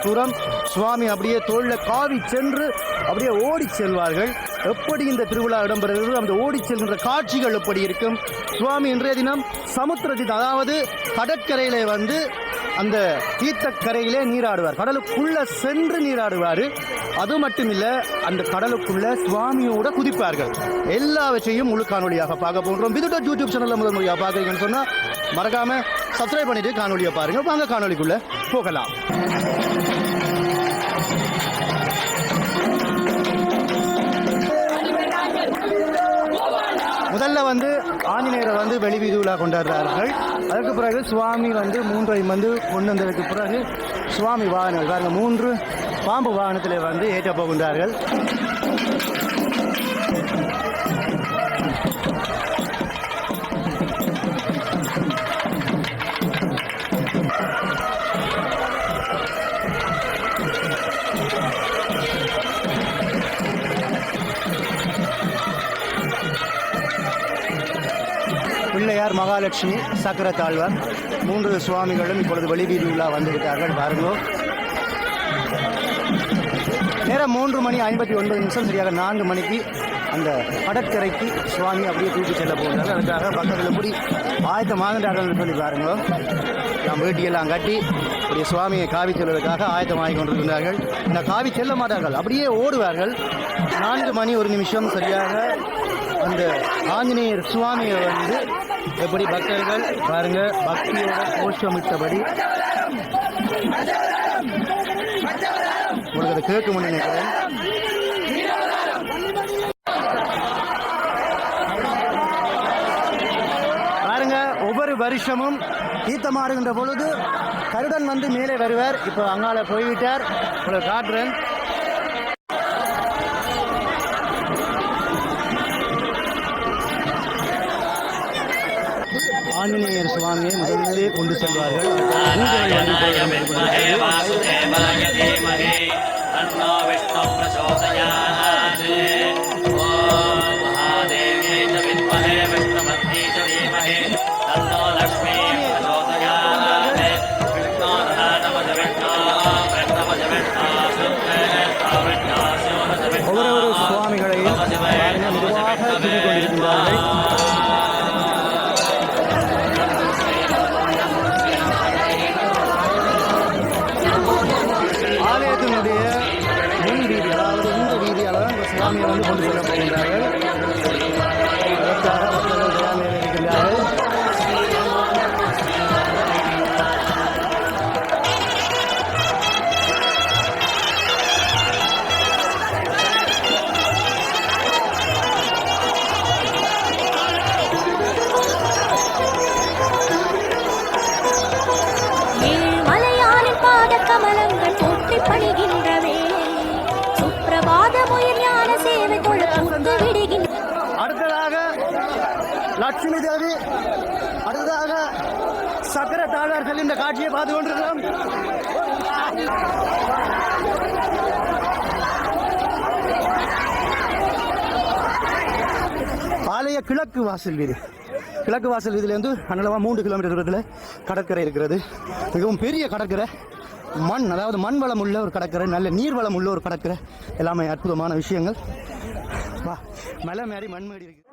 தூரம் சுவாமி அப்படியே தோளில் காவி சென்று அப்படியே ஓடி செல்வார்கள். எப்படி இந்த திருவிழா இடம்பெறுகிறது, அந்த ஓடி செல்கின்ற காட்சிகள் எப்படி இருக்கும். சுவாமி இன்றைய தினம் சமுத்திரத்தில், அதாவது கடற்கரையிலே அந்த தீர்த்தக்கரையிலே நீராடுவார். கடலுக்குள்ள சென்று நீராடுவார். அது மட்டும் இல்லை, அந்த கடலுக்குள்ள சுவாமியோட குதிப்பார்கள். எல்லாவற்றையும் முழு காணொலியாக பார்க்க போகிறோம். விதுட்ட யூடியூப் சேனலில் முதல் முறையாக பார்க்குறீங்கன்னு சொன்னால் மறக்காம சப்ஸ்கிரைப் பண்ணிட்டு காணொலியை பாருங்க. வாங்க காணொலிக்குள்ள போகலாம். முதல்ல ஆஞ்சநேயரை வெளி வீதியில கொண்டாடுறார்கள். அதுக்கு பிறகு சுவாமி 3 கொண்டு வந்ததுக்கு பிறகு சுவாமி வாகனங்கள் பாருங்க 3 பாம்பு வாகனத்தில் ஏற்ற போகின்றார்கள். பிள்ளையார், மகாலட்சுமி, சக்கரத்தாழ்வார் 3 சுவாமிகளும் இப்பொழுது வெளிவீதியுலா வந்துவிட்டார்கள். பாருங்க, நேரம் 3 மணி 59 நிமிஷம். சரியாக 4 மணிக்கு அந்த கடற்கரைக்கு சுவாமி அப்படியே தூக்கி செல்ல போகிறார்கள். அதுக்காக பக்கத்தில் எப்படி ஆயத்தமாகின்றார்கள் சொல்லி பாருங்க. நாம் வேட்டியெல்லாம் கட்டி அப்படியே சுவாமியை காவி செல்வதற்காக ஆயத்தமாகி கொண்டிருக்கிறார்கள். இந்த காவி செல்ல மாட்டார்கள், அப்படியே ஓடுவார்கள். 4 மணி 1 நிமிஷம் சரியாக அந்த ஆஞ்சநேயர் சுவாமியை எப்படி பக்தர்கள் பாருங்க பக்தியோட கோஷமிட்டபடி உங்களுக்கு அதை கேட்க முடியும் நினைக்கிறேன். பாருங்க, ஒவ்வொரு வருஷமும் தீர்த்தமாடுகின்ற பொழுது கருடன் மேலே வருவார். இப்போ அங்கால போய்விட்டார். உங்களுக்கு காட்டுறேன். ஆஞ்சநேயர் சுவாமியை முதலிலே கொண்டு செல்வார்கள். ஒவ்வொரு சுவாமிகளையும் மெதுவாக தூக்கிக் கொண்டிருக்கின்றார்கள். முன் வீதி, அதாவது இந்த வீதியால் தான் இந்த சுவாமியை கொண்டு செல்ல போகின்றார்கள். அதற்காக பக்தர்கள் தயார் இருக்கின்றார்கள். அடுத்ததாக லட்சுமி தேவி, அடுத்ததாக சக்கர தாழ்வார்கள். இந்த காட்சியை பார்த்து கொண்டிருக்கிறோம். ஆலய கிழக்கு வாசல் வீதி, கிழக்கு வாசல் வீதியிலேருந்து அன்னளவா 3 கிலோமீட்டர் தூரத்தில் கடற்கரை இருக்கிறது. மிகவும் பெரிய கடற்கரை. மண், அதாவது மண் வளம் உள்ள ஒரு கடற்கரை, நல்ல நீர் வளம் உள்ள ஒரு கடற்கரை. எல்லாமே அற்புதமான விஷயங்கள். மலை மாறி மண் மாடி இருக்கு.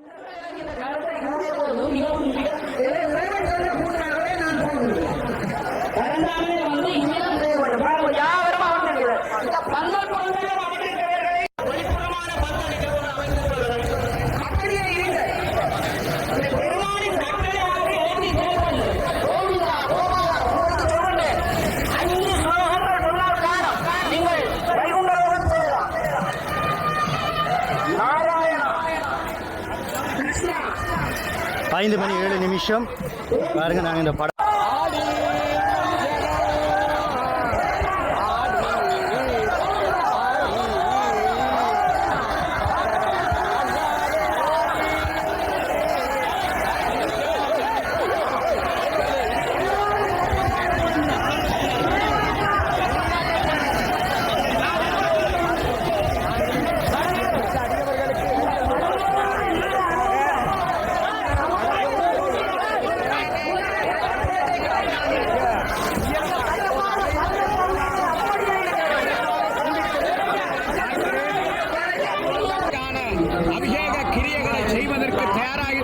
ஐந்து மணி 7 நிமிஷம். பாருங்க, நாங்கள் இந்த படம்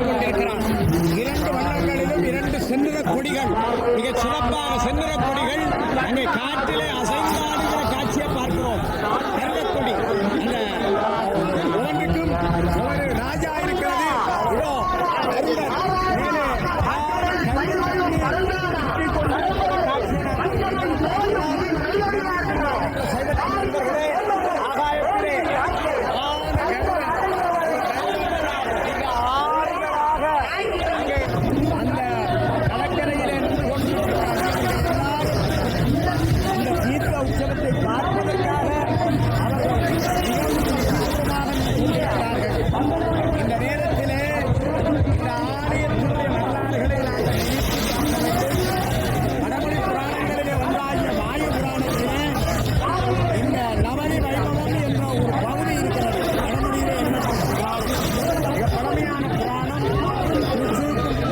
செய்து கொண்டிருக்கிறார். 2 வள்ளங்களிலும் 2 செந்நிற கொடிகள், மிக சிறப்பாக செந்நிற கொடிகள் அங்கே காற்றிலே அசைந்தாடுகிற காட்சியை பார்க்கிறோம். தங்கக்கொடி அந்த ஒவ்வொன்றுக்கும் ஒரு ராஜா இருக்கிறது. இதோ அருளர் மேலே ஆகாயத்திலே அந்த கடற்கரையிலே நின்று கொண்டிருக்கிறார்கள். இந்த தீர்த்த உற்சவத்தை பார்ப்பதற்காக அவர்கள் மிகவும் தீவிரமாக கொண்டிருக்கிறார்கள். இந்த நேரத்திலே இந்த ஆலயத்தினுடைய வரலாறுகளை நாங்கள் வடமொழி புராணங்களிலே ஒன்றாகிய வாயு புராணத்திலே இந்த நவனி வைபவம் என்ற ஒரு பகுதி இருக்கிறது. வடமொழியிலே எண்ணப்பட்டிருக்கிறார். மிக பழமையான புராணம்.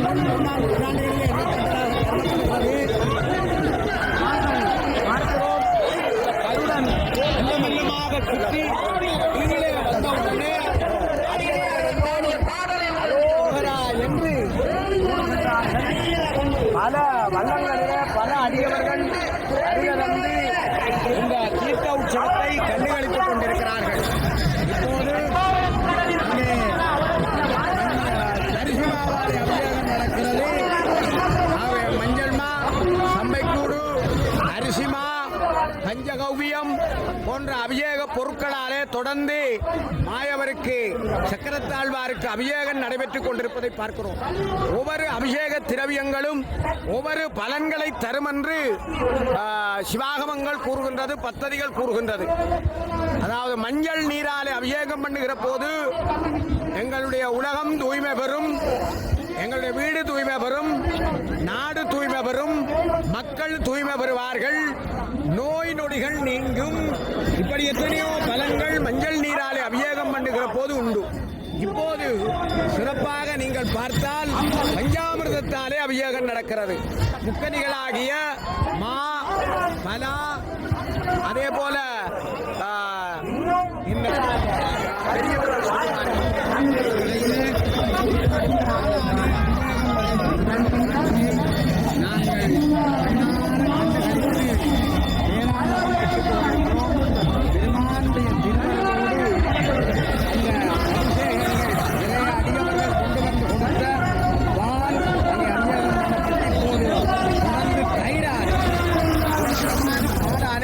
முன்னாள் புராணங்களிலே எண்ணப்பட்டதாக பார்க்கிறோம். கருடன் மெல்லமாக சுற்றி கீழே வந்தவுடனே என்று பல வள்ளங்களிலே பல அடியவர்கள் அருகலந்து இந்த தீர்த்த உற்சவத்தை கண்டுகளித்துக் கொண்டிருக்கிறார்கள். இப்போது இங்கே நரசிம்மாவாரி அபிஷேகம் நடக்கிறது. ஆகவே மஞ்சள்மா, சம்பைக்கூடு, நரசிம்மா, பஞ்சகவ்யம் போன்ற அபிஷேக பொருட்களாலே தொடர்ந்து மாயவருக்கு சக்கரத்தாழ்வாருக்கு அபிஷேகம் நடைபெற்றுக் கொண்டிருப்பதை பார்க்கிறோம். ஒவ்வொரு அபிஷேக திரவியங்களும் ஒவ்வொரு பலன்களை தரும் என்று சிவாகமங்கள் கூறுகின்றது, பத்ததிகள் கூறுகின்றது. அதாவது மஞ்சள் நீராலே அபிஷேகம் பண்ணுகிற போது எங்களுடைய உலகம் தூய்மை பெறும், எங்களுடைய வீடு தூய்மை பெறும், நாடு தூய்மை பெறும், மக்கள் தூய்மை பெறுவார்கள், நோய் நொடிகள் நீங்கும். இப்படி எத்தனையோ பலன்கள் மஞ்சள் நீராலே அபிஷேகம் பண்ணுகிற போது உண்டு. இப்போது சிறப்பாக நீங்கள் பார்த்தால் பஞ்சாமிர்தத்தாலே அபிஷேகம் நடக்கிறது. முக்கணிகளாகிய மா, பலா, அதே போல இந்த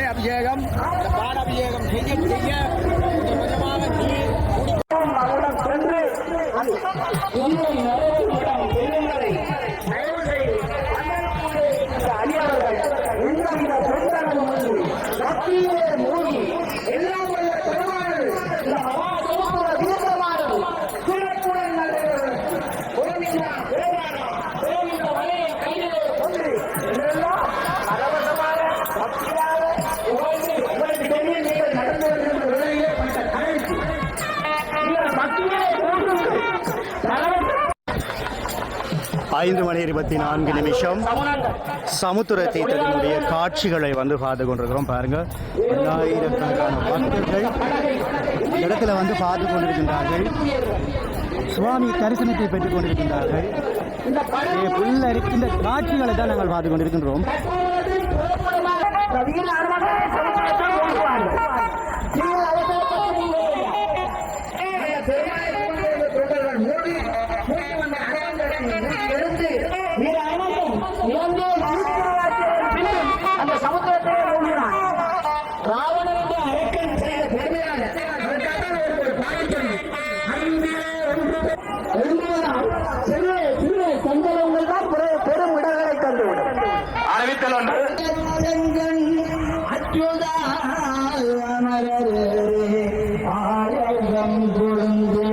அபிஷேகம், இந்த பால் அபிஷேகம் செய்ய செய்ய கொஞ்சமாக நீர் சென்று ஐந்து மணி 24 நிமிஷம் சமுத்திர தீர்த்தத்தினுடைய காட்சிகளை வந்து பார்த்து கொண்டிருக்கிறோம். பாருங்க, பல்லாயிரக்கணக்கான பக்தர்கள் இடத்துல வந்து பார்த்து கொண்டிருக்கின்றார்கள். சுவாமி தரிசனத்தை பெற்றுக் கொண்டிருக்கின்றார்கள். புல்ல இருக்கின்ற காட்சிகளை தான் நாங்கள் பார்த்து கொண்டிருக்கின்றோம். அந்த சமுத்திரத்தை ராவணனுடைய அரக்கன் செய்த பெருமையாக சிறு சந்தனங்கள் தான் பெரும் இடங்களை தந்துவிடும். அறிவித்தல் ஒன்று அச்சுதா ஆயிரம் குழந்தை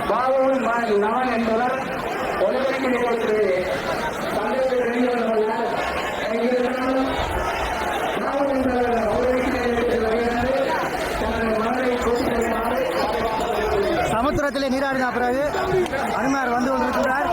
பாவூர் நான் என்பவர் ஒலிபரப்பு நிகழ்ச்சி தந்தையை வெளிவந்துள்ளார். இங்கிருந்தாலும் பாவூர் என்பவர் ஒலிபரப்பு நிகழ்ச்சி வருகிறது. தனது மகனை கூட்டிக் கொள்ளுமாறு சமுத்திரத்திலே நீராடின பிறகு அனுமார் வந்து கொண்டிருக்கிறார்.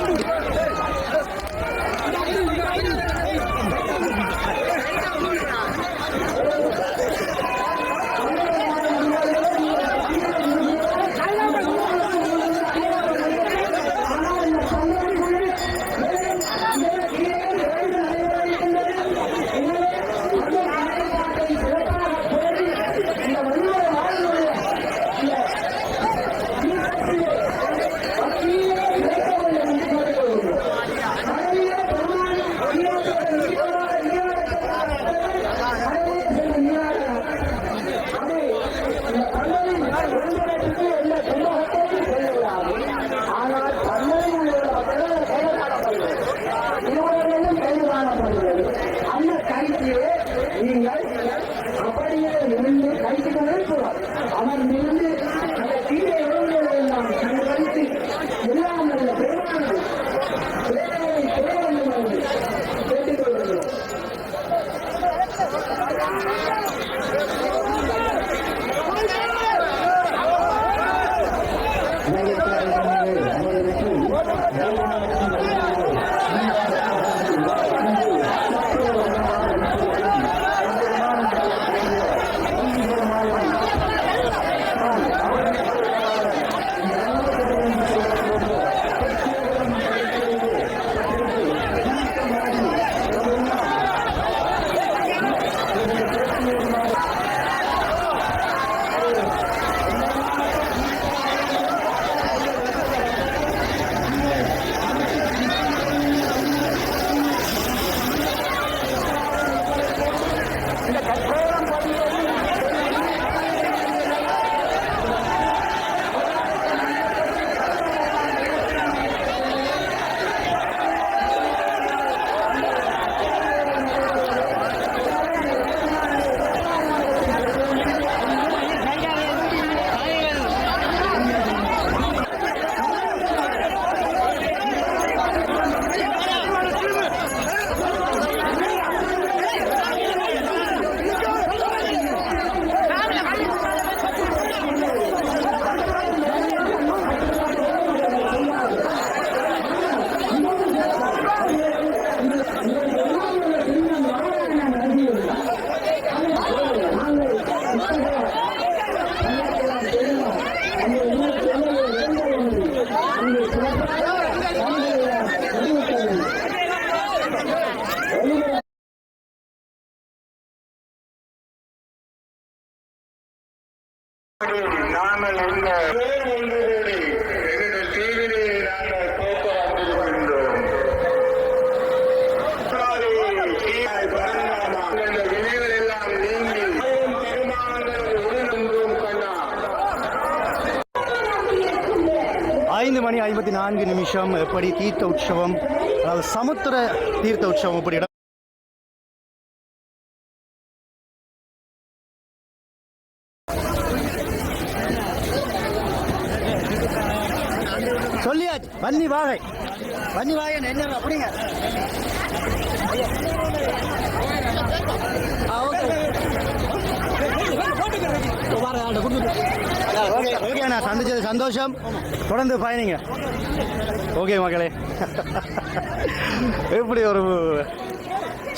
நாங்கள் இந்த எங்களுடைய தீவிலே நாங்கள் போக்க வந்திருக்கின்றோம். இந்த வினைகள் எல்லாம் நீங்கி பெருமானங்கள் உடனென்றும் கண்ணா 5:54 எப்படி தீர்த்த உற்சவம், அதாவது சமுத்திர தீர்த்த உற்சவம் எப்படி சொல்லியாச்சு. வன்னி வாகை என்ன அப்படிங்க. ஓகே நான் சந்திச்சது சந்தோஷம். தொடர்ந்து பயணிங்க. ஓகே மக்களே, எப்படி ஒரு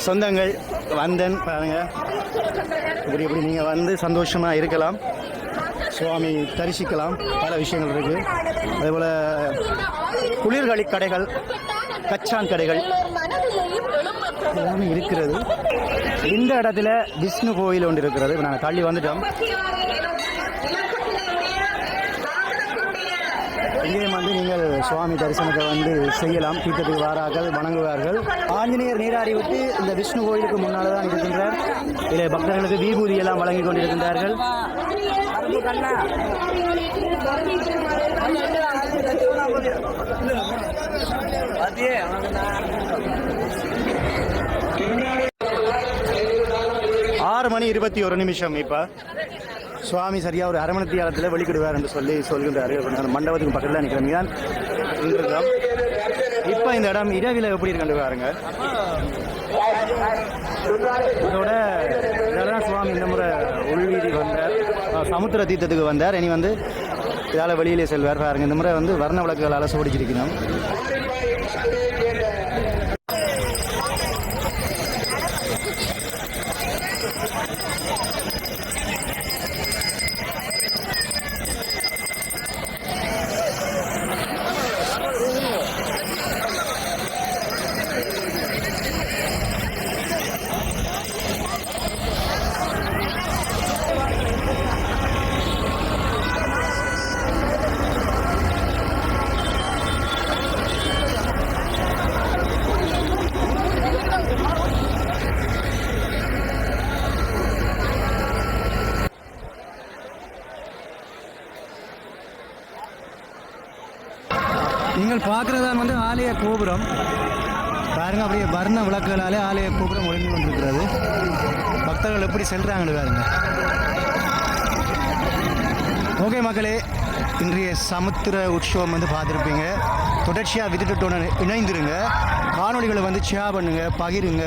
சொந்தங்கள் வந்தேன் பாருங்க. இப்படி நீங்கள் வந்து சந்தோஷமாக இருக்கலாம், சுவாமி தரிசிக்கலாம். பல விஷயங்கள் இருக்குது. அதேபோல் குளிர்காலி கடைகள், கச்சான் கடைகள் எல்லாமே இருக்கிறது. இந்த இடத்துல விஷ்ணு கோயில் ஒன்று இருக்கிறது. இப்போ நாங்கள் தள்ளி வந்துட்டோம். இங்கேயும் வந்து நீங்கள் சுவாமி தரிசனத்தை வந்து செய்யலாம். தீர்த்தத்துக்கு வாரார்கள், வணங்குவார்கள். ஆஞ்சநேயர் நீராடி விட்டு இந்த விஷ்ணு கோயிலுக்கு முன்னால் தான் இருக்கின்றார். இதில் பக்தர்களுக்கு விபூதி எல்லாம் வழங்கி கொண்டிருக்கின்றார்கள். (6:21) இப்ப சுவாமி சரியாக ஒரு அரமணத்தி காலத்தில் வெளிக்கிடுவார் என்று சொல்கின்றார். அந்த மண்டபத்துக்கு பக்கத்தில் நிற்கிறோம் தான் இருக்கிறோம். இப்போ இந்த இடம் இரவில் எப்படி இருக்கு பாருங்க. அதோட இதெல்லாம் சுவாமி இந்த முறை உள்வீதி வந்தார், சமுத்திர தீர்த்தத்துக்கு வந்தார். இனி வந்து இதால் வெளியிலே செல்வார் பாருங்க. இந்த முறை வந்து வர்ண விளக்குகளால் சோடிச்சிருக்கணும். நீங்கள் பார்க்குறதான் வந்து ஆலய கோபுரம் பாருங்க. அப்படியே வர்ண விளக்குகளாலே ஆலய கோபுரம் ஒழுங்கி கொண்டிருக்கிறது. பக்தர்கள் எப்படி செல்றாங்கன்னு பாருங்க. ஓகே மக்களே, இன்றைய சமுத்திர உற்சவம் வந்து பார்த்துருப்பீங்க. தொடர்ச்சியாக விதிட்டுடன் இணைந்துருங்க. காணொலிகளை வந்து ஷேர் பண்ணுங்கள், பகிருங்க.